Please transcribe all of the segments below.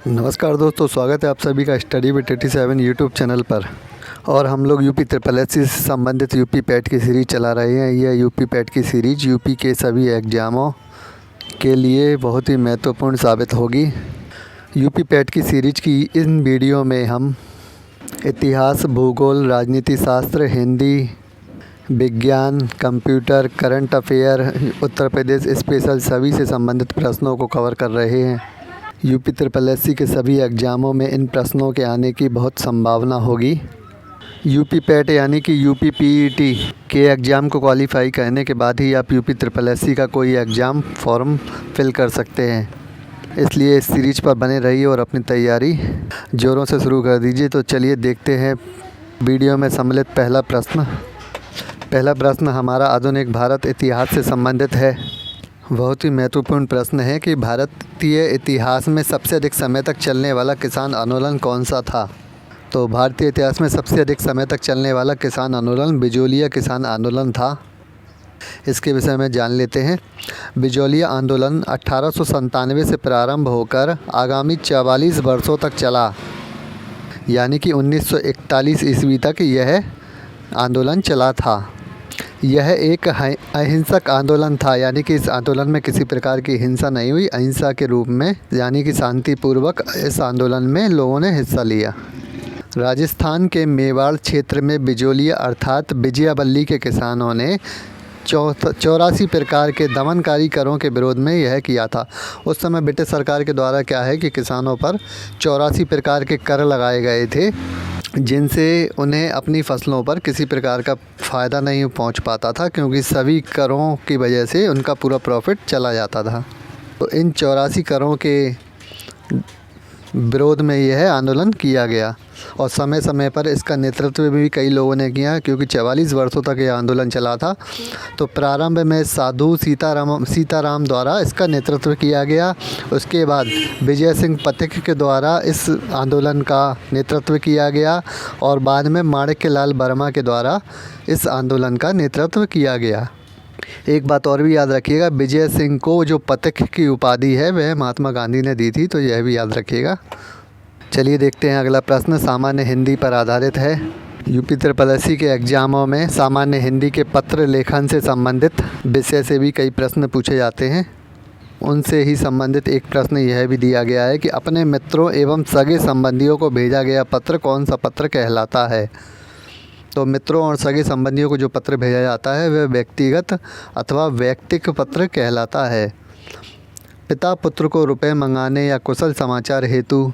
नमस्कार दोस्तों, स्वागत है आप सभी का स्टडी विद 87 यूट्यूब चैनल पर। और हम लोग यूपी SSSC से संबंधित यूपी पैट की सीरीज़ चला रहे हैं। यह यूपी पैट की सीरीज़ यूपी के सभी एग्ज़ामों के लिए बहुत ही महत्वपूर्ण साबित होगी। यूपी पैट की सीरीज़ की इन वीडियो में हम इतिहास, भूगोल, राजनीति शास्त्र, हिंदी, विज्ञान, computer, current affair, Uttar Pradesh special सभी से संबंधित प्रश्नों को कवर कर रहे हैं। यूपी SSSC के सभी एग्ज़ामों में इन प्रश्नों के आने की बहुत संभावना होगी। यूपी पैट यानी कि यूपी PET के एग्ज़ाम को क्वालिफाई करने के बाद ही आप यूपी SSSC का कोई एग्ज़ाम फॉर्म फिल कर सकते हैं। इसलिए इस सीरीज़ पर बने रहिए और अपनी तैयारी ज़ोरों से शुरू कर दीजिए। तो चलिए देखते हैं वीडियो में सम्मिलित पहला प्रश्न हमारा आधुनिक भारत इतिहास से संबंधित है। बहुत ही महत्वपूर्ण प्रश्न है कि भारतीय इतिहास में सबसे अधिक समय तक चलने वाला किसान आंदोलन कौन सा था। तो भारतीय इतिहास में सबसे अधिक समय तक चलने वाला किसान आंदोलन बिजोलिया किसान आंदोलन था। इसके विषय में जान लेते हैं। बिजोलिया आंदोलन 1897 से प्रारंभ होकर आगामी 44 वर्षों तक चला, यानी कि 1941 ईस्वी तक यह आंदोलन चला था। यह एक अहिंसक आंदोलन था, यानी कि इस आंदोलन में किसी प्रकार की हिंसा नहीं हुई। अहिंसा के रूप में यानी कि शांतिपूर्वक इस आंदोलन में लोगों ने हिस्सा लिया। राजस्थान के मेवाड़ क्षेत्र में बिजोलिया अर्थात विजयावल्ली के किसानों ने 84 प्रकार के दमनकारी करों के विरोध में यह किया था। उस समय ब्रिटिश सरकार के द्वारा क्या है कि किसानों पर 84 प्रकार के कर लगाए गए थे, जिनसे उन्हें अपनी फसलों पर किसी प्रकार का फ़ायदा नहीं पहुंच पाता था, क्योंकि सभी करों की वजह से उनका पूरा प्रॉफिट चला जाता था। तो इन 84 करों के विरोध में यह आंदोलन किया गया और समय समय पर इसका नेतृत्व भी कई लोगों ने किया, क्योंकि 44 वर्षों तक यह आंदोलन चला था। तो प्रारंभ में साधु सीताराम द्वारा इसका नेतृत्व किया गया। उसके बाद विजय सिंह पथिक के द्वारा इस आंदोलन का नेतृत्व किया गया और बाद में माणिक्यलाल वर्मा के द्वारा इस आंदोलन का नेतृत्व किया गया। एक बात और भी याद रखिएगा, विजय सिंह को जो पथिक की उपाधि है वह महात्मा गांधी ने दी थी, तो यह भी याद रखिएगा। चलिए देखते हैं अगला प्रश्न, सामान्य हिंदी पर आधारित है। यूपी SSSC के एग्ज़ामों में सामान्य हिंदी के पत्र लेखन से संबंधित विषय से भी कई प्रश्न पूछे जाते हैं। उनसे ही संबंधित एक प्रश्न यह भी दिया गया है कि अपने मित्रों एवं सगे संबंधियों को भेजा गया पत्र कौन सा पत्र कहलाता है। तो मित्रों और सगे संबंधियों को जो पत्र भेजा जाता है वह व्यक्तिगत अथवा वैयक्तिक पत्र कहलाता है। पिता पुत्र को रुपए मंगाने या कुशल समाचार हेतु,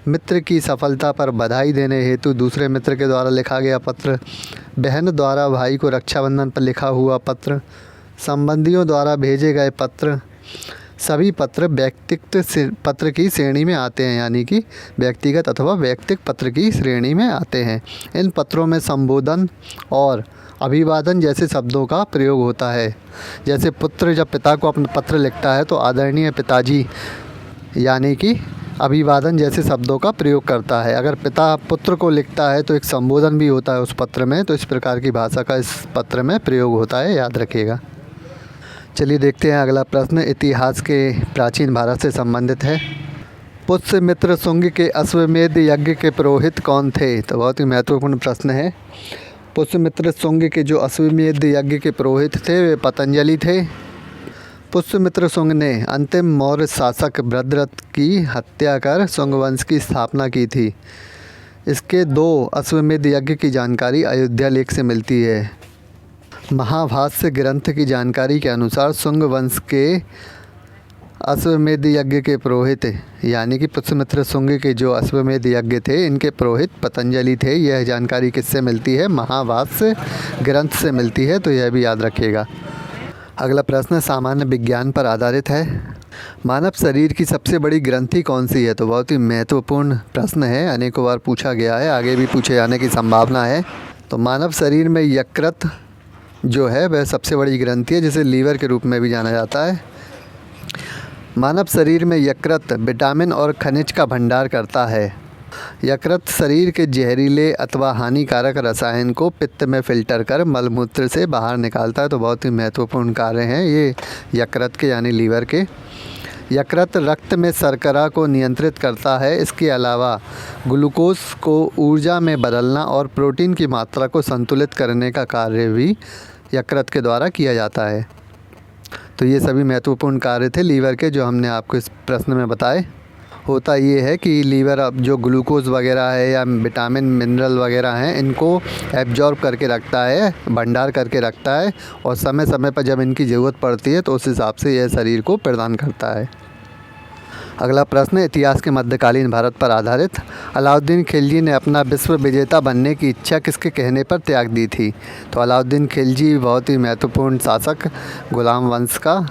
मित्र की सफलता पर बधाई देने हेतु दूसरे मित्र के द्वारा लिखा गया पत्र, बहन द्वारा भाई को रक्षाबंधन पर लिखा हुआ पत्र, संबंधियों द्वारा भेजे गए पत्र, सभी पत्र व्यक्तिगत पत्र की श्रेणी में आते हैं, यानी कि व्यक्तिगत अथवा वैयक्तिक पत्र की श्रेणी में आते हैं। इन पत्रों में संबोधन और अभिवादन जैसे शब्दों का प्रयोग होता है। जैसे पुत्र जब पिता को अपना पत्र लिखता है तो आदरणीय पिताजी यानी कि अभिवादन जैसे शब्दों का प्रयोग करता है। अगर पिता पुत्र को लिखता है तो एक संबोधन भी होता है उस पत्र में, तो इस प्रकार की भाषा का इस पत्र में प्रयोग होता है, याद रखिएगा। चलिए देखते हैं अगला प्रश्न, इतिहास के प्राचीन भारत से संबंधित है। पुष्यमित्र शुंग के अश्वमेध यज्ञ के पुरोहित कौन थे। तो बहुत ही महत्वपूर्ण प्रश्न है। पुष्यमित्र शुंग के जो अश्वमेध यज्ञ के पुरोहित थे वे पतंजलि थे। पुष्यमित्र शुंग ने अंतिम मौर्य शासक भद्रथ की हत्या कर शुंग वंश की स्थापना की थी। इसके 2 अश्वमेध यज्ञ की जानकारी अयोध्या लेख से मिलती है। महाभाष्य ग्रंथ की जानकारी के अनुसार शुंग वंश के अश्वमेध यज्ञ के पुरोहित यानी कि पुष्यमित्र शुंग के जो अश्वमेध यज्ञ थे इनके पुरोहित पतंजलि थे। यह जानकारी किससे मिलती है? महाभाष्य ग्रंथ से मिलती है, तो यह भी याद रखिएगा। अगला प्रश्न सामान्य विज्ञान पर आधारित है। मानव शरीर की सबसे बड़ी ग्रंथि कौन सी है। तो बहुत ही महत्वपूर्ण प्रश्न है, अनेकों बार पूछा गया है, आगे भी पूछे जाने की संभावना है। तो मानव शरीर में यकृत जो है वह सबसे बड़ी ग्रंथि है, जिसे लीवर के रूप में भी जाना जाता है। मानव शरीर में यकृत विटामिन और खनिज का भंडार करता है। यकृत शरीर के जहरीले अथवा हानिकारक रसायन को पित्त में फिल्टर कर मलमूत्र से बाहर निकालता है। तो बहुत ही महत्वपूर्ण कार्य हैं ये यकृत के यानी लीवर के। यकृत रक्त में शर्करा को नियंत्रित करता है। इसके अलावा ग्लूकोज को ऊर्जा में बदलना और प्रोटीन की मात्रा को संतुलित करने का कार्य भी यकृत के द्वारा किया जाता है। तो ये सभी महत्वपूर्ण कार्य थे लीवर के जो हमने आपको इस प्रश्न में बताए। होता ये है कि लीवर अब जो ग्लूकोज वगैरह है या विटामिन मिनरल वगैरह हैं इनको एब्जॉर्ब करके रखता है, भंडार करके रखता है, और समय समय पर जब इनकी ज़रूरत पड़ती है तो उस हिसाब से यह शरीर को प्रदान करता है। अगला प्रश्न इतिहास के मध्यकालीन भारत पर आधारित। अलाउद्दीन खिलजी ने अपना विश्व विजेता बनने की इच्छा किसके कहने पर त्याग दी थी? तो अलाउद्दीन खिलजी बहुत ही महत्वपूर्ण शासक, गुलाम वंश का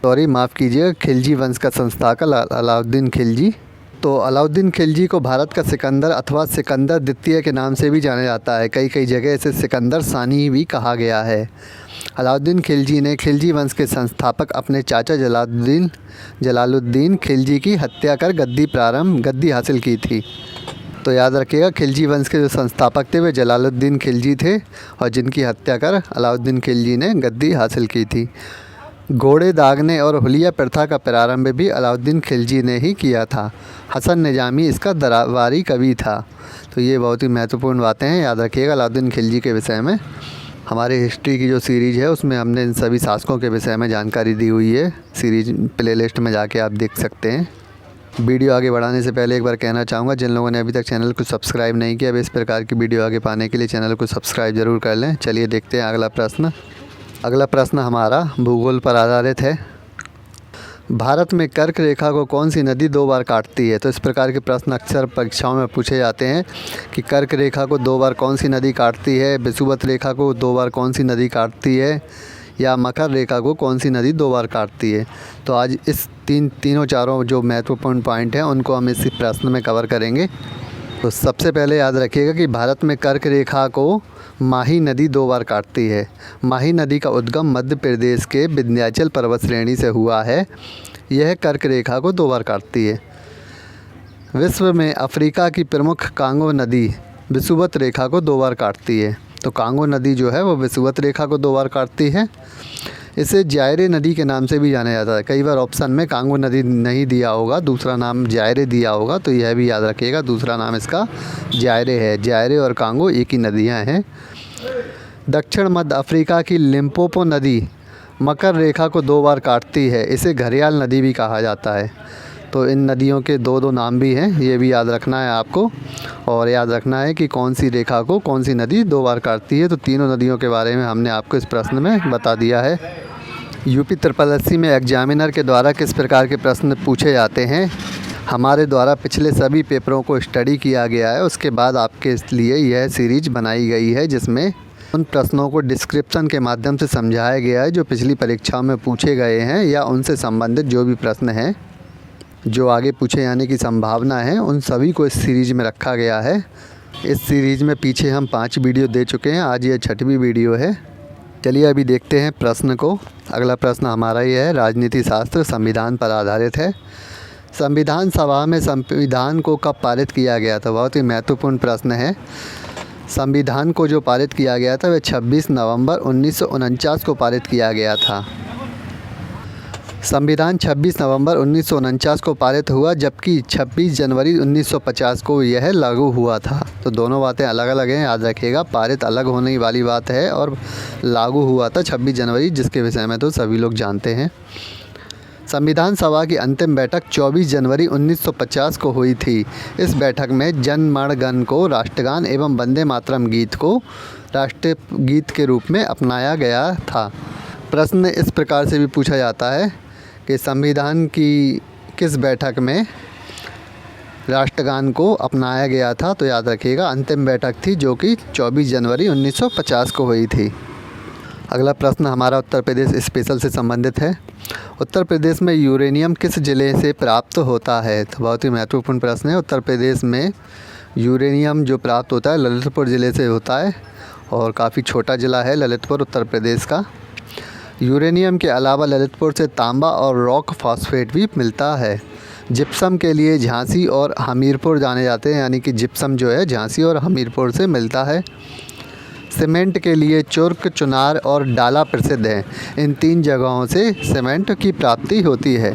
खिलजी वंश का संस्थापक अलाउद्दीन खिलजी। तो अलाउद्दीन खिलजी को भारत का सिकंदर अथवा सिकंदर द्वितीय के नाम से भी जाना जाता है। कई कई जगह इसे सिकंदर सानी भी कहा गया है। अलाउद्दीन खिलजी ने खिलजी वंश के संस्थापक अपने चाचा जलालुद्दीन खिलजी की हत्या कर गद्दी हासिल की थी। तो याद रखिएगा, खिलजी वंश के जो संस्थापक थे वे जलालुद्दीन खिलजी थे और जिनकी हत्या कर अलाउद्दीन खिलजी ने गद्दी हासिल की थी। घोड़े दागने और हुलिया प्रथा का प्रारंभ भी अलाउद्दीन खिलजी ने ही किया था। हसन निजामी इसका दरबारी कवि था। तो ये बहुत ही महत्वपूर्ण बातें हैं, याद रखिएगा अलाउद्दीन खिलजी के विषय में। हमारे हिस्ट्री की जो सीरीज़ है उसमें हमने इन सभी शासकों के विषय में जानकारी दी हुई है। सीरीज प्लेलिस्ट में जाके आप देख सकते हैं। वीडियो आगे बढ़ाने से पहले एक बार कहना चाहूँगा, जिन लोगों ने अभी तक चैनल को सब्सक्राइब नहीं किया, अब इस प्रकार की वीडियो आगे पाने के लिए चैनल को सब्सक्राइब ज़रूर कर लें। चलिए देखते हैं अगला प्रश्न। अगला प्रश्न हमारा भूगोल पर आधारित है। भारत में कर्क रेखा को कौन सी नदी 2 बार काटती है? तो इस प्रकार के प्रश्न अक्सर परीक्षाओं में पूछे जाते हैं कि कर्क रेखा को 2 बार कौन सी नदी काटती है, विषुवत रेखा को 2 बार कौन सी नदी काटती है, या मकर रेखा को कौन सी नदी 2 बार काटती है। तो आज इस तीनों चारों जो महत्वपूर्ण पॉइंट हैं उनको हम इसी प्रश्न में कवर करेंगे। तो सबसे पहले याद रखिएगा कि भारत में कर्क रेखा को माही नदी 2 बार काटती है। माही नदी का उद्गम मध्य प्रदेश के विंध्याचल पर्वत श्रेणी से हुआ है। यह कर्क रेखा को 2 बार काटती है। विश्व में अफ्रीका की प्रमुख कांगो नदी विषुवत रेखा को 2 बार काटती है। तो कांगो नदी जो है वो विषुवत रेखा को 2 बार काटती है। इसे जायरे नदी के नाम से भी जाना जाता है। कई बार ऑप्शन में कांगो नदी नहीं दिया होगा, दूसरा नाम जायरे दिया होगा, तो यह भी याद रखिएगा, दूसरा नाम इसका जायरे है। जायरे और कांगो एक ही नदियां हैं। दक्षिण मध्य अफ्रीका की लिम्पोपो नदी मकर रेखा को 2 बार काटती है। इसे घड़ियाल नदी भी कहा जाता है। तो इन नदियों के 2 नाम भी हैं, ये भी याद रखना है आपको। और याद रखना है कि कौन सी रेखा को कौन सी नदी 2 बार काटती है। तो तीनों नदियों के बारे में हमने आपको इस प्रश्न में बता दिया है। यूपी SSSC में एग्जामिनर के द्वारा किस प्रकार के प्रश्न पूछे जाते हैं? हमारे द्वारा पिछले सभी पेपरों को स्टडी किया गया है, उसके बाद आपके लिए यह सीरीज बनाई गई है जिसमें उन प्रश्नों को डिस्क्रिप्शन के माध्यम से समझाया गया है जो पिछली परीक्षाओं में पूछे गए हैं, या उनसे संबंधित जो भी प्रश्न हैं जो आगे पूछे जाने की संभावना है उन सभी को इस सीरीज़ में रखा गया है। इस सीरीज़ में पीछे हम 5 वीडियो दे चुके हैं, आज ये 6वीं वीडियो है। चलिए अभी देखते हैं प्रश्न को। अगला प्रश्न हमारा ये है, राजनीति शास्त्र संविधान पर आधारित है। संविधान सभा में संविधान को कब पारित किया गया था? बहुत ही महत्वपूर्ण प्रश्न है। संविधान को जो पारित किया गया था वह 26 नवंबर 1949 को पारित किया गया था। संविधान 26 नवंबर 1949 को पारित हुआ, जबकि 26 जनवरी 1950 को यह लागू हुआ था। तो दोनों बातें अलग अलग हैं, याद रखिएगा। पारित अलग होने वाली बात है और लागू हुआ था 26 जनवरी, जिसके विषय में तो सभी लोग जानते हैं। संविधान सभा की अंतिम बैठक 24 जनवरी 1950 को हुई थी। इस बैठक में जन गण मन को राष्ट्रगान एवं वंदे मातरम गीत को राष्ट्रीय गीत के रूप में अपनाया गया था। प्रश्न इस प्रकार से भी पूछा जाता है कि संविधान की किस बैठक में राष्ट्रगान को अपनाया गया था? तो याद रखिएगा अंतिम बैठक थी जो कि 24 जनवरी 1950 को हुई थी। अगला प्रश्न हमारा उत्तर प्रदेश स्पेशल से संबंधित है। उत्तर प्रदेश में यूरेनियम किस ज़िले से प्राप्त होता है? तो बहुत ही महत्वपूर्ण प्रश्न है। उत्तर प्रदेश में यूरेनियम जो प्राप्त होता है ललितपुर ज़िले से होता है, और काफ़ी छोटा ज़िला है ललितपुर उत्तर प्रदेश का। यूरेनियम के अलावा ललितपुर से तांबा और रॉक फॉस्फेट भी मिलता है। जिप्सम के लिए झांसी और हमीरपुर जाने जाते हैं, यानी कि जिप्सम जो है झांसी और हमीरपुर से मिलता है। सीमेंट के लिए चुर्क, चुनार और डाला प्रसिद्ध हैं। इन 3 जगहों से सीमेंट की प्राप्ति होती है।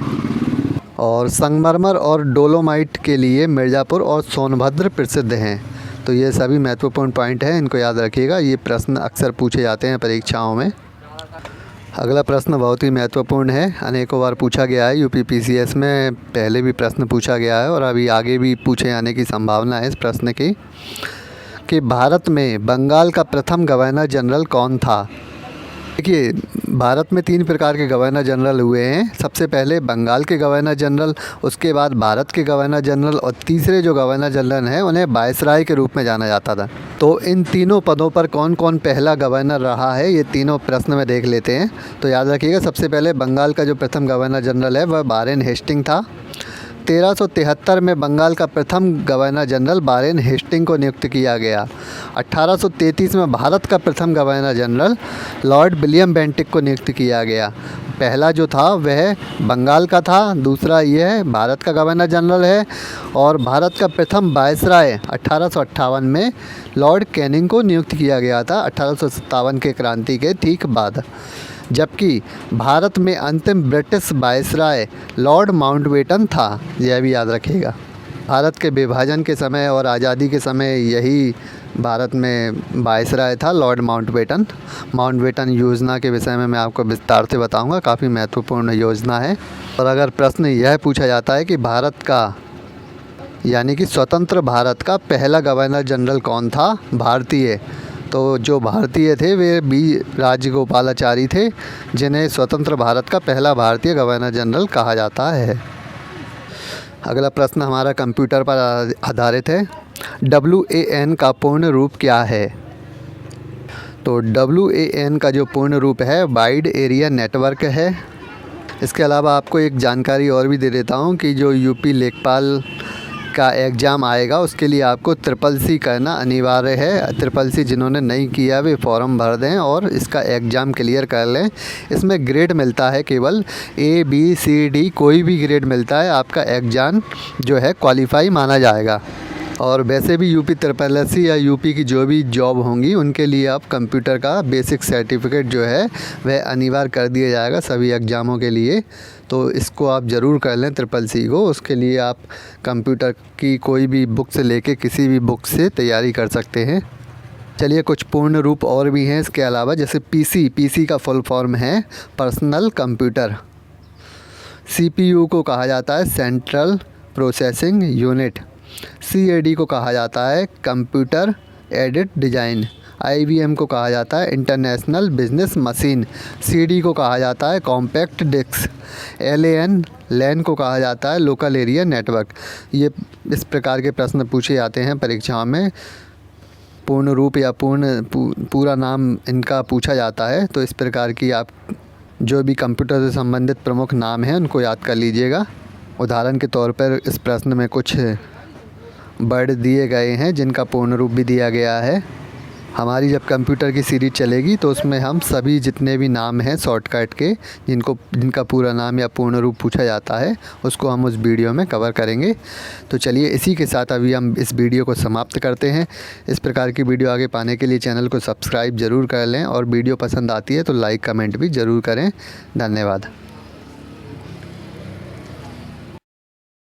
और संगमरमर और डोलोमाइट के लिए मिर्ज़ापुर और सोनभद्र प्रसिद्ध हैं। तो ये सभी महत्वपूर्ण पॉइंट हैं, इनको याद रखिएगा। ये प्रश्न अक्सर पूछे जाते हैं परीक्षाओं में। अगला प्रश्न बहुत ही महत्वपूर्ण है, अनेकों बार पूछा गया है। यूपीपीसीएस में पहले भी प्रश्न पूछा गया है और अभी आगे भी पूछे जाने की संभावना है इस प्रश्न की, कि भारत में बंगाल का प्रथम गवर्नर जनरल कौन था। देखिए, भारत में 3 प्रकार के गवर्नर जनरल हुए हैं। सबसे पहले बंगाल के गवर्नर जनरल, उसके बाद भारत के गवर्नर जनरल और तीसरे जो गवर्नर जनरल हैं उन्हें वायसराय के रूप में जाना जाता था। तो इन तीनों पदों पर कौन कौन पहला गवर्नर रहा है, ये तीनों प्रश्न में देख लेते हैं। तो याद रखिएगा, सबसे पहले बंगाल का जो प्रथम गवर्नर जनरल है वह वारेन हेस्टिंग था। 1373 में बंगाल का प्रथम गवर्नर जनरल वारेन हेस्टिंग को नियुक्त किया गया। 1833 में भारत का प्रथम governor general Lord William Bentinck को नियुक्त किया गया। पहला जो था वह बंगाल का था, दूसरा यह भारत का गवर्नर जनरल है। और भारत का प्रथम वायसराय 1858 में लॉर्ड कैनिंग को नियुक्त किया गया था, 1857 के क्रांति के ठीक बाद। जबकि भारत में अंतिम ब्रिटिश वायसराय लॉर्ड माउंटबेटन था, यह भी याद रखिएगा। भारत के विभाजन के समय और आज़ादी के समय यही भारत में वायसराय था, लॉर्ड माउंटबेटन। माउंटबेटन योजना के विषय में मैं आपको विस्तार से बताऊंगा, काफ़ी महत्वपूर्ण योजना है। और अगर प्रश्न यह पूछा जाता है कि भारत का यानी कि स्वतंत्र भारत का पहला गवर्नर जनरल कौन था भारतीय, तो जो भारतीय थे वे बी राजगोपालाचारी थे, जिन्हें स्वतंत्र भारत का पहला भारतीय गवर्नर जनरल कहा जाता है। अगला प्रश्न हमारा कंप्यूटर पर आधारित है। WAN का पूर्ण रूप क्या है। तो WAN का जो पूर्ण रूप है वाइड एरिया नेटवर्क है। इसके अलावा आपको एक जानकारी और भी दे देता हूँ कि जो यूपी लेखपाल का एग्ज़ाम आएगा उसके लिए आपको CCC करना अनिवार्य है। CCC जिन्होंने नहीं किया वे फॉर्म भर दें और इसका एग्ज़ाम क्लियर कर लें। इसमें ग्रेड मिलता है, केवल A B C D कोई भी ग्रेड मिलता है, आपका एग्ज़ाम जो है क्वालिफाई माना जाएगा। और वैसे भी यूपी CCC या यूपी की जो भी जॉब होंगी उनके लिए आप कंप्यूटर का बेसिक सर्टिफिकेट जो है वह अनिवार्य कर दिया जाएगा सभी एग्ज़ामों के लिए। तो इसको आप ज़रूर कर लें CCC को। उसके लिए आप कंप्यूटर की कोई भी बुक से लेके किसी भी बुक से तैयारी कर सकते हैं। चलिए, कुछ पूर्ण रूप और भी हैं इसके अलावा, जैसे PC का फुल फॉर्म है पर्सनल कंप्यूटर। CPU को कहा जाता है सेंट्रल प्रोसेसिंग यूनिट। CAD को कहा जाता है कंप्यूटर एडेड डिज़ाइन। IBM को कहा जाता है इंटरनेशनल बिजनेस मशीन। CD को कहा जाता है कॉम्पैक्ट डिस्क। LAN को कहा जाता है लोकल एरिया नेटवर्क। ये इस प्रकार के प्रश्न पूछे जाते हैं परीक्षाओं में। पूर्ण रूप या पूरा नाम इनका पूछा जाता है। तो इस प्रकार की आप जो भी कंप्यूटर से संबंधित प्रमुख नाम हैं उनको याद कर लीजिएगा। उदाहरण के तौर पर इस प्रश्न में कुछ वर्ड दिए गए हैं जिनका पूर्ण रूप भी दिया गया है। हमारी जब कंप्यूटर की सीरीज चलेगी तो उसमें हम सभी जितने भी नाम हैं शॉर्टकट के जिनका पूरा नाम या पूर्ण रूप पूछा जाता है उसको हम उस वीडियो में कवर करेंगे। तो चलिए, इसी के साथ अभी हम इस वीडियो को समाप्त करते हैं। इस प्रकार की वीडियो आगे पाने के लिए चैनल को सब्सक्राइब ज़रूर कर लें और वीडियो पसंद आती है तो लाइक कमेंट भी ज़रूर करें। धन्यवाद।